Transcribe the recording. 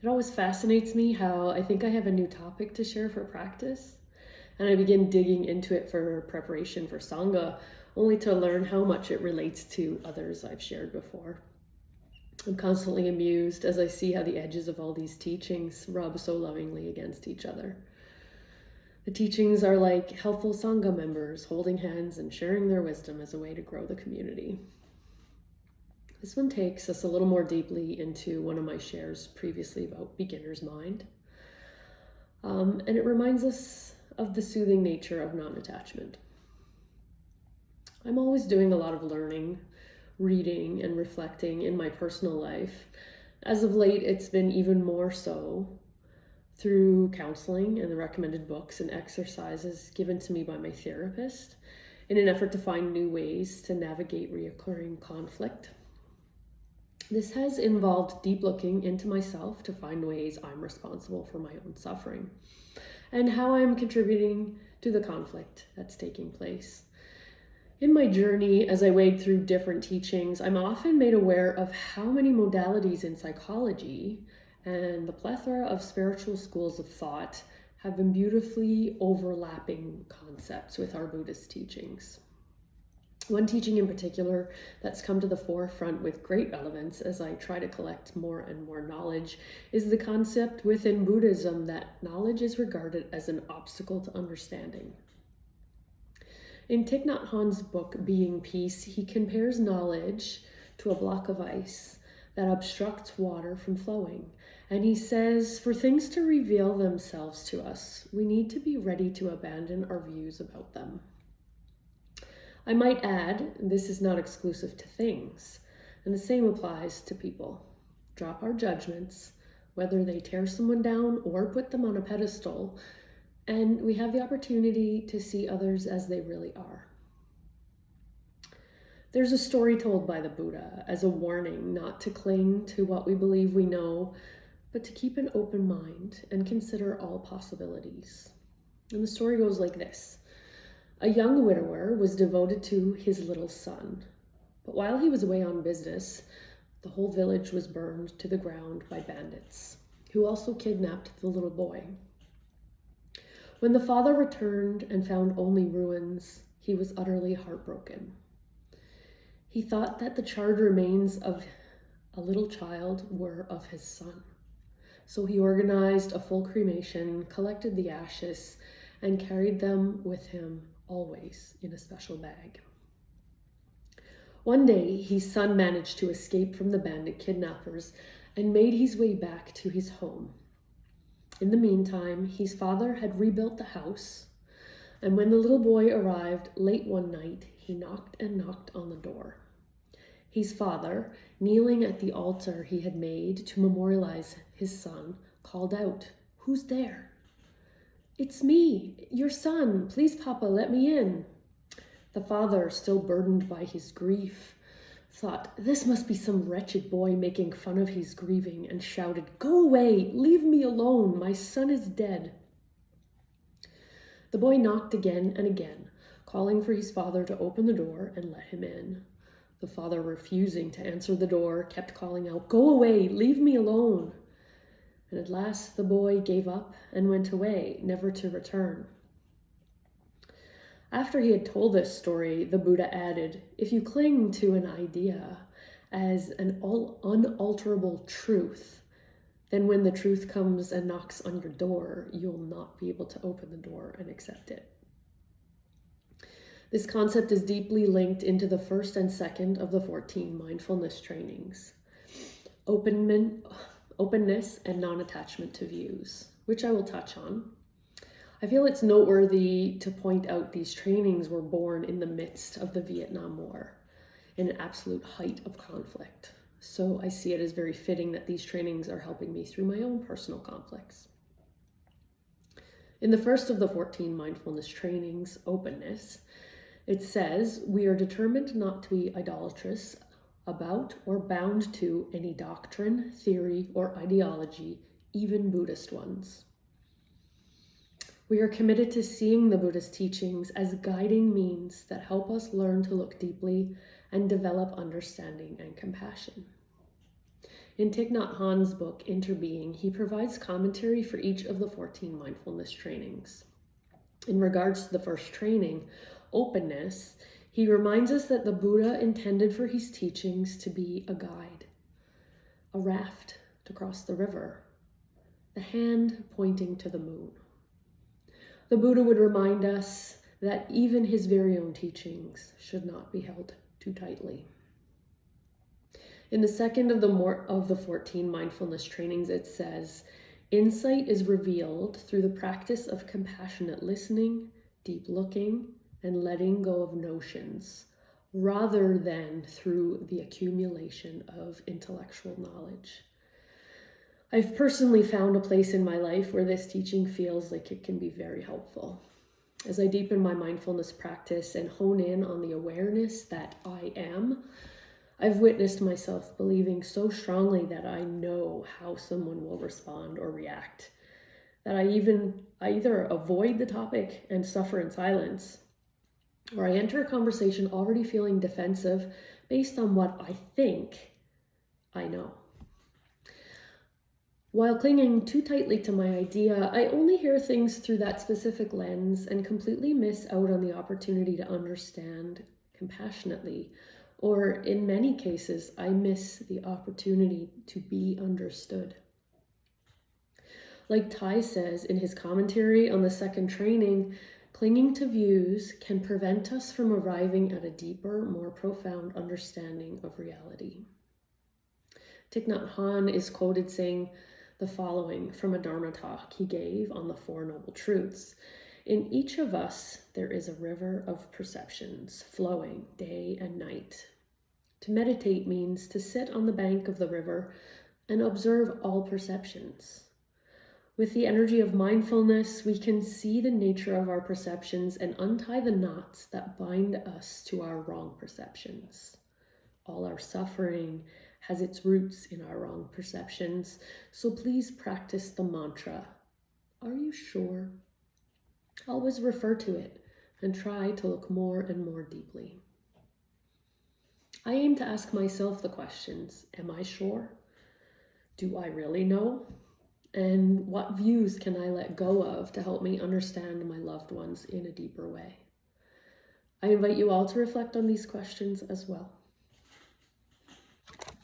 It always fascinates me how I think I have a new topic to share for practice, and I begin digging into it for preparation for Sangha, only to learn how much it relates to others I've shared before. I'm constantly amused as I see how the edges of all these teachings rub so lovingly against each other. The teachings are like helpful Sangha members holding hands and sharing their wisdom as a way to grow the community. This one takes us a little more deeply into one of my shares previously about beginner's mind. And it reminds us of the soothing nature of non-attachment. I'm always doing a lot of learning, reading, and reflecting in my personal life. As of late, it's been even more so through counseling and the recommended books and exercises given to me by my therapist in an effort to find new ways to navigate reoccurring conflict. This has involved deep looking into myself to find ways I'm responsible for my own suffering and how I'm contributing to the conflict that's taking place. In my journey, as I wade through different teachings, I'm often made aware of how many modalities in psychology and the plethora of spiritual schools of thought have been beautifully overlapping concepts with our Buddhist teachings. One teaching in particular that's come to the forefront with great relevance as I try to collect more and more knowledge is the concept within Buddhism that knowledge is regarded as an obstacle to understanding. In Thich Nhat Hanh's book, Being Peace, he compares knowledge to a block of ice that obstructs water from flowing. And he says, for things to reveal themselves to us, we need to be ready to abandon our views about them. I might add, this is not exclusive to things, and the same applies to people. Drop our judgments, whether they tear someone down or put them on a pedestal, and we have the opportunity to see others as they really are. There's a story told by the Buddha as a warning not to cling to what we believe we know, but to keep an open mind and consider all possibilities. And the story goes like this. A young widower was devoted to his little son, but while he was away on business, the whole village was burned to the ground by bandits, who also kidnapped the little boy. When the father returned and found only ruins, he was utterly heartbroken. He thought that the charred remains of a little child were of his son. So he organized a full cremation, collected the ashes, and carried them with him always in a special bag. One day, his son managed to escape from the bandit kidnappers and made his way back to his home. In the meantime, his father had rebuilt the house, and when the little boy arrived late one night, he knocked and knocked on the door. His father, kneeling at the altar he had made to memorialize his son, called out, "Who's there?" "It's me, your son. Please, Papa, let me in." The father, still burdened by his grief, thought, this must be some wretched boy making fun of his grieving, and shouted, "Go away, leave me alone, my son is dead." The boy knocked again and again, calling for his father to open the door and let him in. The father, refusing to answer the door, kept calling out, "Go away, leave me alone." And at last the boy gave up and went away, never to return. After he had told this story, the Buddha added, if you cling to an idea as an unalterable truth, then when the truth comes and knocks on your door, you'll not be able to open the door and accept it. This concept is deeply linked into the first and second of the 14 mindfulness trainings. Openness and non-attachment to views, which I will touch on. I feel it's noteworthy to point out these trainings were born in the midst of the Vietnam War, in an absolute height of conflict. So I see it as very fitting that these trainings are helping me through my own personal conflicts. In the first of the 14 mindfulness trainings, openness, it says, we are determined not to be idolatrous about or bound to any doctrine, theory, or ideology, even Buddhist ones. We are committed to seeing the Buddhist teachings as guiding means that help us learn to look deeply and develop understanding and compassion. In Thich Nhat Hanh's book, Interbeing, he provides commentary for each of the 14 mindfulness trainings. In regards to the first training, openness, he reminds us that the Buddha intended for his teachings to be a guide, a raft to cross the river, the hand pointing to the moon. The Buddha would remind us that even his very own teachings should not be held too tightly. In the second of the 14 mindfulness trainings, it says, insight is revealed through the practice of compassionate listening, deep looking, and letting go of notions, rather than through the accumulation of intellectual knowledge. I've personally found a place in my life where this teaching feels like it can be very helpful. As I deepen my mindfulness practice and hone in on the awareness that I am, I've witnessed myself believing so strongly that I know how someone will respond or react, that I either avoid the topic and suffer in silence, or I enter a conversation already feeling defensive based on what I think I know. While clinging too tightly to my idea, I only hear things through that specific lens and completely miss out on the opportunity to understand compassionately. Or in many cases, I miss the opportunity to be understood. Like Ty says in his commentary on the second training, clinging to views can prevent us from arriving at a deeper, more profound understanding of reality. Thich Nhat Hanh is quoted saying the following from a Dharma talk he gave on the Four Noble Truths. In each of us, there is a river of perceptions flowing day and night. To meditate means to sit on the bank of the river and observe all perceptions. With the energy of mindfulness, we can see the nature of our perceptions and untie the knots that bind us to our wrong perceptions. All our suffering has its roots in our wrong perceptions, so please practice the mantra, "Are you sure?" Always refer to it and try to look more and more deeply. I aim to ask myself the questions, am I sure? Do I really know? And what views can I let go of to help me understand my loved ones in a deeper way? I invite you all to reflect on these questions as well.